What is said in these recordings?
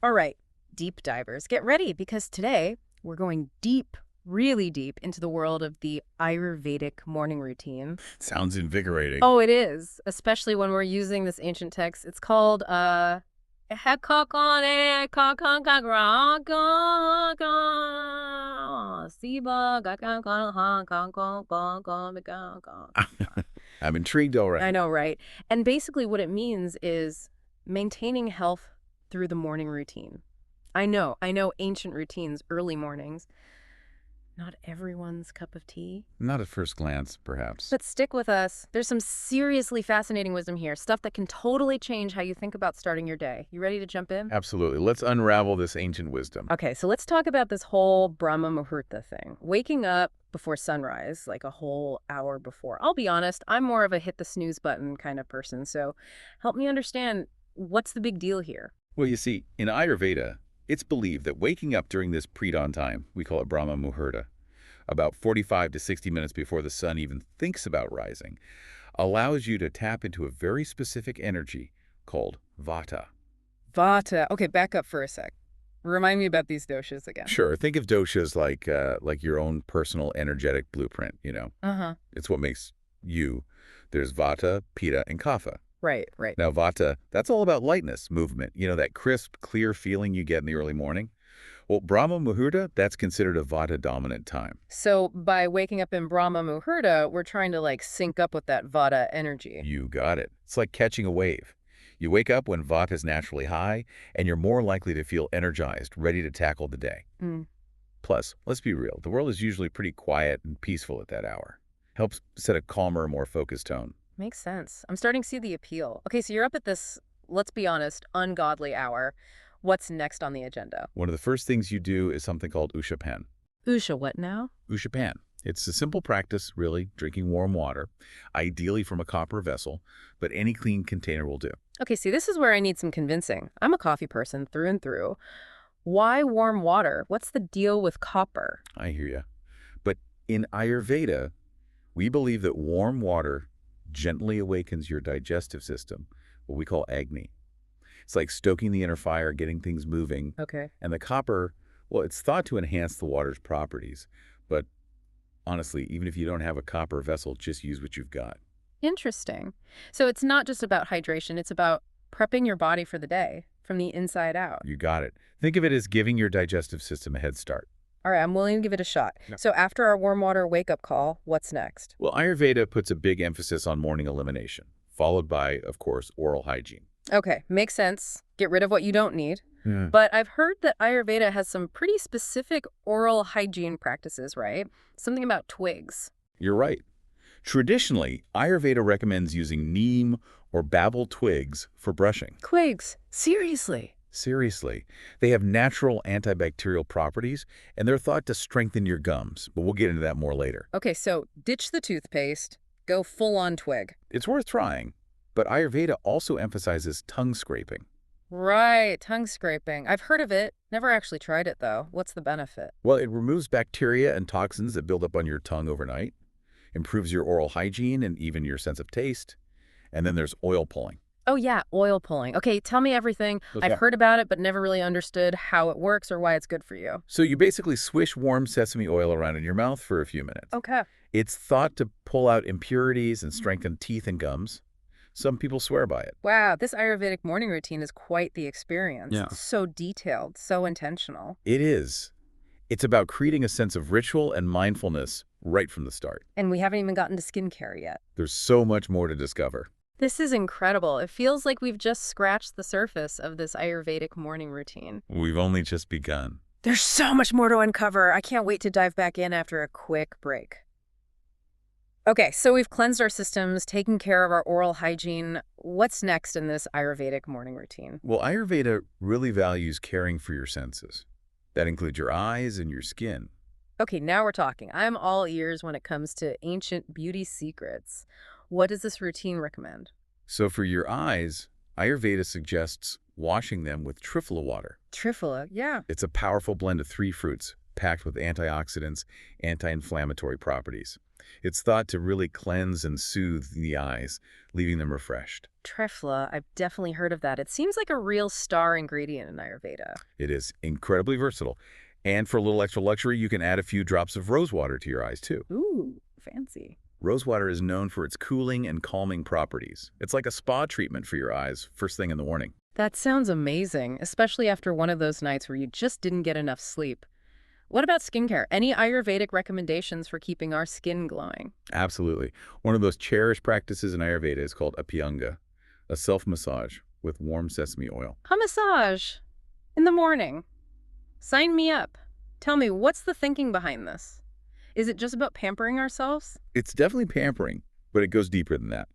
All right, deep divers, get ready because today we're going deep, really deep into the world of the Ayurvedic morning routine. Sounds invigorating. Oh, it is, especially when we're using this ancient text. It's called I'm intrigued I already. know, right? And basically what it means is maintaining health through the morning routine. I know ancient routines, early mornings, not everyone's cup of tea. Not at first glance, perhaps. But stick with us. There's some seriously fascinating wisdom here, stuff that can totally change how you think about starting your day. You ready to jump in? Absolutely. Let's unravel this ancient wisdom. Okay, so let's talk about this whole Brahma Muhurta thing. Waking up before sunrise, like a whole hour before. I'll be honest, I'm more of a hit the snooze button kind of person, so help me understand what's the big deal here? Well, you see, in Ayurveda, it's believed that waking up during this pre-dawn time, we call it Brahma Muhurta, about 45 to 60 minutes before the sun even thinks about rising, allows you to tap into a very specific energy called Vata. Vata. Okay, back up for a sec. Remind me about these doshas again. Sure, think of doshas like your own personal energetic blueprint, Uh-huh. It's what makes you. There's Vata, Pitta, and Kapha. Right, right. Now, Vata, that's all about lightness, movement, that crisp, clear feeling you get in the early morning. Well, Brahma Muhurta, that's considered a Vata-dominant time. So by waking up in Brahma Muhurta, we're trying to like sync up with that Vata energy. You got it. It's like catching a wave. You wake up when Vata is naturally high, and you're more likely to feel energized, ready to tackle the day. Mm. Plus, let's be real, the world is usually pretty quiet and peaceful at that hour. Helps set a calmer, more focused tone. Makes sense. I'm starting to see the appeal. Okay, so you're up at this, let's be honest, ungodly hour. What's next on the agenda? One of the first things you do is something called Ushapan. Usha, what now? Ushapan. It's a simple practice, really, drinking warm water, ideally from a copper vessel, but any clean container will do. Okay, see, this is where I need some convincing. I'm a coffee person through and through. Why warm water? What's the deal with copper? I hear you. But in Ayurveda, we believe that warm water gently awakens your digestive system, what we call Agni. It's like stoking the inner fire, getting things moving. Okay. And the copper, well, it's thought to enhance the water's properties. But honestly, even if you don't have a copper vessel, just use what you've got. Interesting. So it's not just about hydration, it's about prepping your body for the day from the inside out. You got it. Think of it as giving your digestive system a head start. All right, I'm willing to give it a shot. No. So after our warm water wake-up call, what's next? Well, Ayurveda puts a big emphasis on morning elimination, followed by, of course, oral hygiene. Okay, makes sense. Get rid of what you don't need. Yeah. But I've heard that Ayurveda has some pretty specific oral hygiene practices, right? Something about twigs. You're right. Traditionally, Ayurveda recommends using neem or babel twigs for brushing. Twigs? Seriously? Seriously, they have natural antibacterial properties, and they're thought to strengthen your gums, but we'll get into that more later. Okay, so ditch the toothpaste, go full-on twig. It's worth trying, but Ayurveda also emphasizes tongue scraping. Right, tongue scraping. I've heard of it. Never actually tried it, though. What's the benefit? Well, it removes bacteria and toxins that build up on your tongue overnight, improves your oral hygiene and even your sense of taste, and then there's oil pulling. Oh, yeah, oil pulling. Okay, tell me everything. I've heard about it, but never really understood how it works or why it's good for you. So you basically swish warm sesame oil around in your mouth for a few minutes. Okay. It's thought to pull out impurities and strengthen teeth and gums. Some people swear by it. Wow, this Ayurvedic morning routine is quite the experience. Yeah. So detailed, so intentional. It is. It's about creating a sense of ritual and mindfulness right from the start. And we haven't even gotten to skincare yet. There's so much more to discover. This is incredible. It feels like we've just scratched the surface of this Ayurvedic morning routine. We've only just begun. There's so much more to uncover. I can't wait to dive back in after a quick break. Okay, so we've cleansed our systems, taken care of our oral hygiene. What's next in this Ayurvedic morning routine? Well, Ayurveda really values caring for your senses. That includes your eyes and your skin. Okay, now we're talking. I'm all ears when it comes to ancient beauty secrets. What does this routine recommend? So for your eyes, Ayurveda suggests washing them with triphala water. Triphala, yeah. It's a powerful blend of 3 fruits packed with antioxidants, anti-inflammatory properties. It's thought to really cleanse and soothe the eyes, leaving them refreshed. Trefla, I've definitely heard of that. It seems like a real star ingredient in Ayurveda. It is incredibly versatile. And for a little extra luxury, you can add a few drops of rose water to your eyes, too. Ooh, fancy. Rosewater is known for its cooling and calming properties. It's like a spa treatment for your eyes first thing in the morning. That sounds amazing, especially after one of those nights where you just didn't get enough sleep. What about skincare? Any Ayurvedic recommendations for keeping our skin glowing? Absolutely. One of those cherished practices in Ayurveda is called apyanga, a self-massage with warm sesame oil. A massage in the morning. Sign me up. Tell me, what's the thinking behind this? Is it just about pampering ourselves? It's definitely pampering, but it goes deeper than that.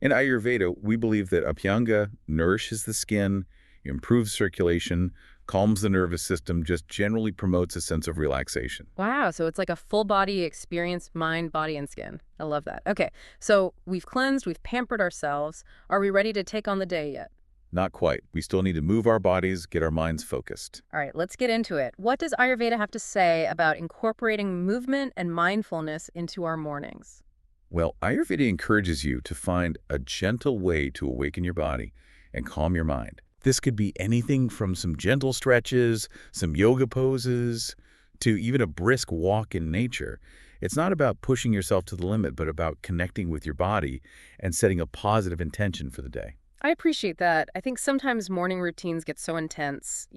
In Ayurveda, we believe that apyanga nourishes the skin, improves circulation, calms the nervous system, just generally promotes a sense of relaxation. Wow, so it's like a full body experience, mind, body, and skin. I love that. Okay, so we've cleansed, we've pampered ourselves. Are we ready to take on the day yet? Not quite. We still need to move our bodies, get our minds focused. All right, let's get into it. What does Ayurveda have to say about incorporating movement and mindfulness into our mornings? Well, Ayurveda encourages you to find a gentle way to awaken your body and calm your mind. This could be anything from some gentle stretches, some yoga poses, to even a brisk walk in nature. It's not about pushing yourself to the limit, but about connecting with your body and setting a positive intention for the day. I appreciate that. I think sometimes morning routines get so intense,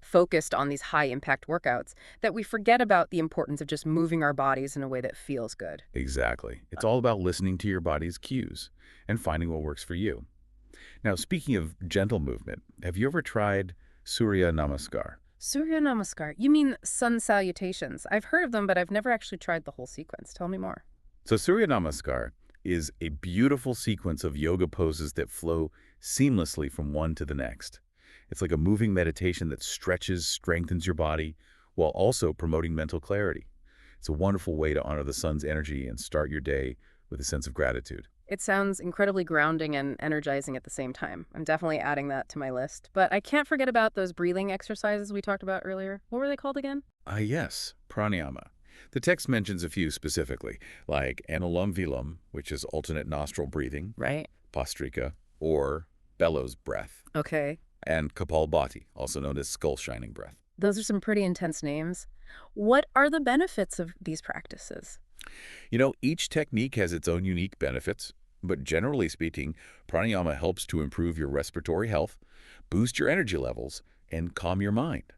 focused on these high impact workouts, that we forget about the importance of just moving our bodies in a way that feels good. Exactly. It's all about listening to your body's cues and finding what works for you. Now, speaking of gentle movement, have you ever tried Surya Namaskar? Surya Namaskar. You mean sun salutations? I've heard of them, but I've never actually tried the whole sequence. Tell me more. So Surya Namaskar is a beautiful sequence of yoga poses that flow seamlessly from one to the next. It's like a moving meditation that stretches, strengthens your body, while also promoting mental clarity. It's a wonderful way to honor the sun's energy and start your day with a sense of gratitude. It sounds incredibly grounding and energizing at the same time. I'm definitely adding that to my list. But I can't forget about those breathing exercises we talked about earlier. What were they called again? Yes, pranayama. The text mentions a few specifically, like anulom vilom, which is alternate nostril breathing, Right. pastrika, or bellows breath, Okay. and kapalbhati, also known as skull shining breath. Those are some pretty intense names. What are the benefits of these practices? Each technique has its own unique benefits, but generally speaking, pranayama helps to improve your respiratory health, boost your energy levels, and calm your mind.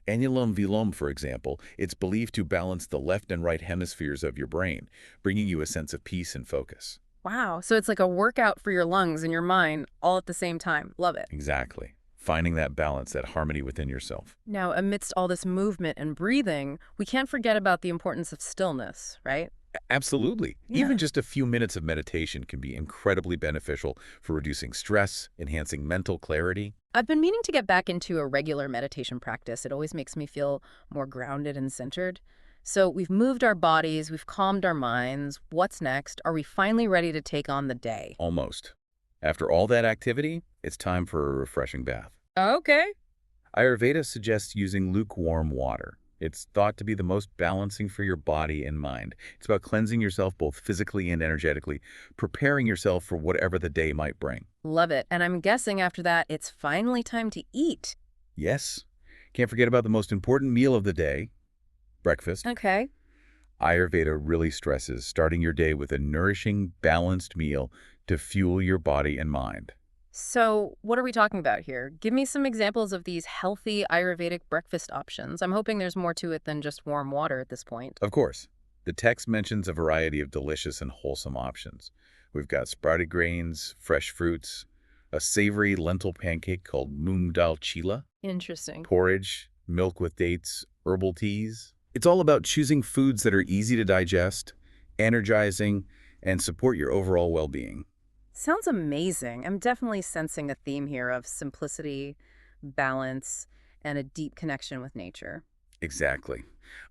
Anulom vilom, for example, it's believed to balance the left and right hemispheres of your brain, bringing you a sense of peace and focus. Wow. So it's like a workout for your lungs and your mind all at the same time. Love it. Exactly. Finding that balance, that harmony within yourself. Now, amidst all this movement and breathing, we can't forget about the importance of stillness, right? Absolutely. Yeah. Even just a few minutes of meditation can be incredibly beneficial for reducing stress, enhancing mental clarity. I've been meaning to get back into a regular meditation practice. It always makes me feel more grounded and centered. So we've moved our bodies, we've calmed our minds. What's next? Are we finally ready to take on the day? Almost. After all that activity, it's time for a refreshing bath. Okay. Ayurveda suggests using lukewarm water. It's thought to be the most balancing for your body and mind. It's about cleansing yourself both physically and energetically, preparing yourself for whatever the day might bring. Love it. And I'm guessing after that, it's finally time to eat. Yes, can't forget about the most important meal of the day, breakfast. Okay. Ayurveda really stresses starting your day with a nourishing, balanced meal to fuel your body and mind. So what are we talking about here? Give me some examples of these healthy Ayurvedic breakfast options. I'm hoping there's more to it than just warm water at this point. Of course, the text mentions a variety of delicious and wholesome options. We've got sprouted grains, fresh fruits, a savory lentil pancake called moong dal chila, Interesting. porridge, milk with dates, herbal teas. It's all about choosing foods that are easy to digest, energizing, and support your overall well-being. Sounds amazing. I'm definitely sensing a theme here of simplicity, balance, and a deep connection with nature. Exactly.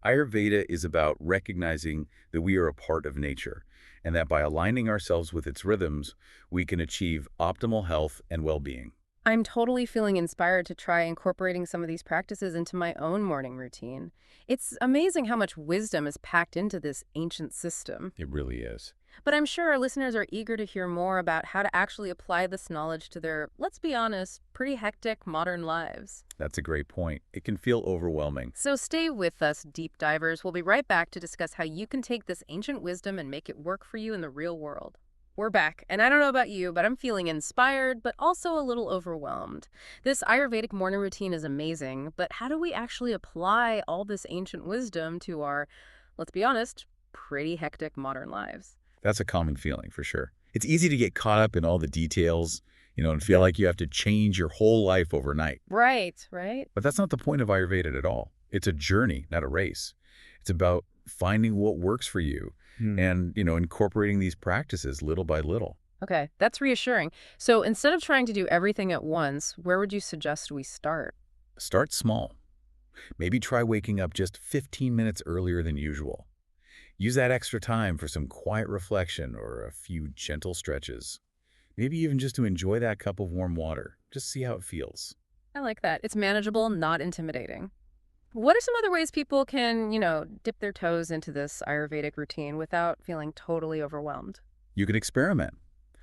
Ayurveda is about recognizing that we are a part of nature, and that by aligning ourselves with its rhythms, we can achieve optimal health and well-being. I'm totally feeling inspired to try incorporating some of these practices into my own morning routine. It's amazing how much wisdom is packed into this ancient system. It really is. But I'm sure our listeners are eager to hear more about how to actually apply this knowledge to their, let's be honest, pretty hectic modern lives. That's a great point. It can feel overwhelming. So stay with us, deep divers. We'll be right back to discuss how you can take this ancient wisdom and make it work for you in the real world. We're back, and I don't know about you, but I'm feeling inspired, but also a little overwhelmed. This Ayurvedic morning routine is amazing, but how do we actually apply all this ancient wisdom to our, let's be honest, pretty hectic modern lives? That's a common feeling for sure. It's easy to get caught up in all the details, and feel like you have to change your whole life overnight. Right, right. But that's not the point of Ayurveda at all. It's a journey, not a race. It's about finding what works for you and, incorporating these practices little by little. Okay, that's reassuring. So instead of trying to do everything at once, where would you suggest we start? Start small. Maybe try waking up just 15 minutes earlier than usual. Use that extra time for some quiet reflection or a few gentle stretches. Maybe even just to enjoy that cup of warm water. Just see how it feels. I like that. It's manageable, not intimidating. What are some other ways people can, dip their toes into this Ayurvedic routine without feeling totally overwhelmed? You can experiment.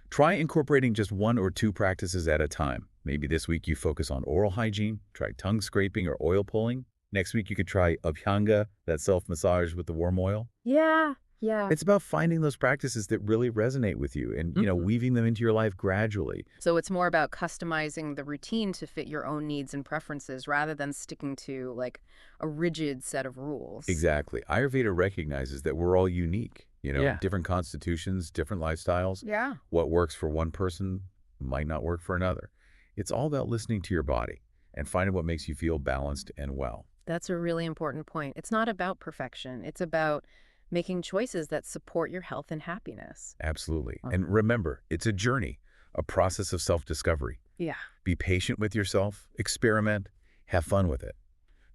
Try incorporating just one or two practices at a time. Maybe this week you focus on oral hygiene, try tongue scraping or oil pulling. Next week you could try abhyanga, that self-massage with the warm oil. Yeah, yeah. It's about finding those practices that really resonate with you and, weaving them into your life gradually. So it's more about customizing the routine to fit your own needs and preferences rather than sticking to like a rigid set of rules. Exactly. Ayurveda recognizes that we're all unique, Yeah. different constitutions, different lifestyles. Yeah. What works for one person might not work for another. It's all about listening to your body and finding what makes you feel balanced and well. That's a really important point. It's not about perfection. It's about making choices that support your health and happiness. Absolutely. And remember, it's a journey, a process of self-discovery. Yeah. Be patient with yourself, experiment, have fun with it.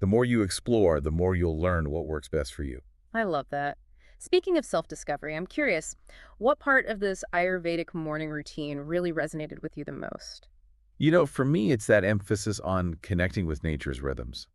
The more you explore, the more you'll learn what works best for you. I love that. Speaking of self-discovery, I'm curious, what part of this Ayurvedic morning routine really resonated with you the most? For me, it's that emphasis on connecting with nature's rhythms.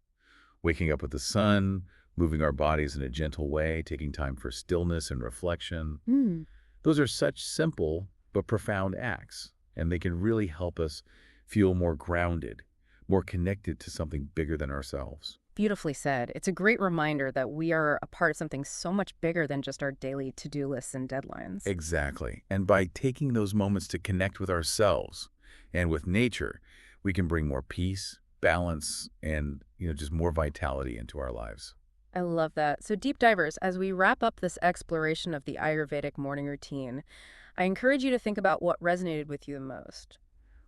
Waking up with the sun, moving our bodies in a gentle way, taking time for stillness and reflection. Hmm. Those are such simple but profound acts, and they can really help us feel more grounded, more connected to something bigger than ourselves. Beautifully said. It's a great reminder that we are a part of something so much bigger than just our daily to-do lists and deadlines. Exactly. And by taking those moments to connect with ourselves and with nature, we can bring more peace, balance, and, just more vitality into our lives. I love that. So, deep divers, as we wrap up this exploration of the Ayurvedic morning routine, I encourage you to think about what resonated with you the most.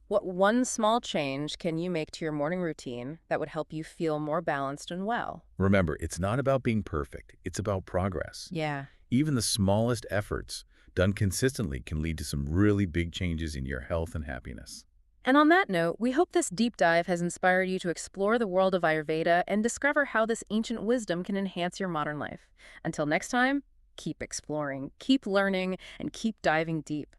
What one small change can you make to your morning routine that would help you feel more balanced and well? Remember, it's not about being perfect. It's about progress. Yeah. Even the smallest efforts done consistently can lead to some really big changes in your health and happiness. And on that note, we hope this deep dive has inspired you to explore the world of Ayurveda and discover how this ancient wisdom can enhance your modern life. Until next time, keep exploring, keep learning, and keep diving deep.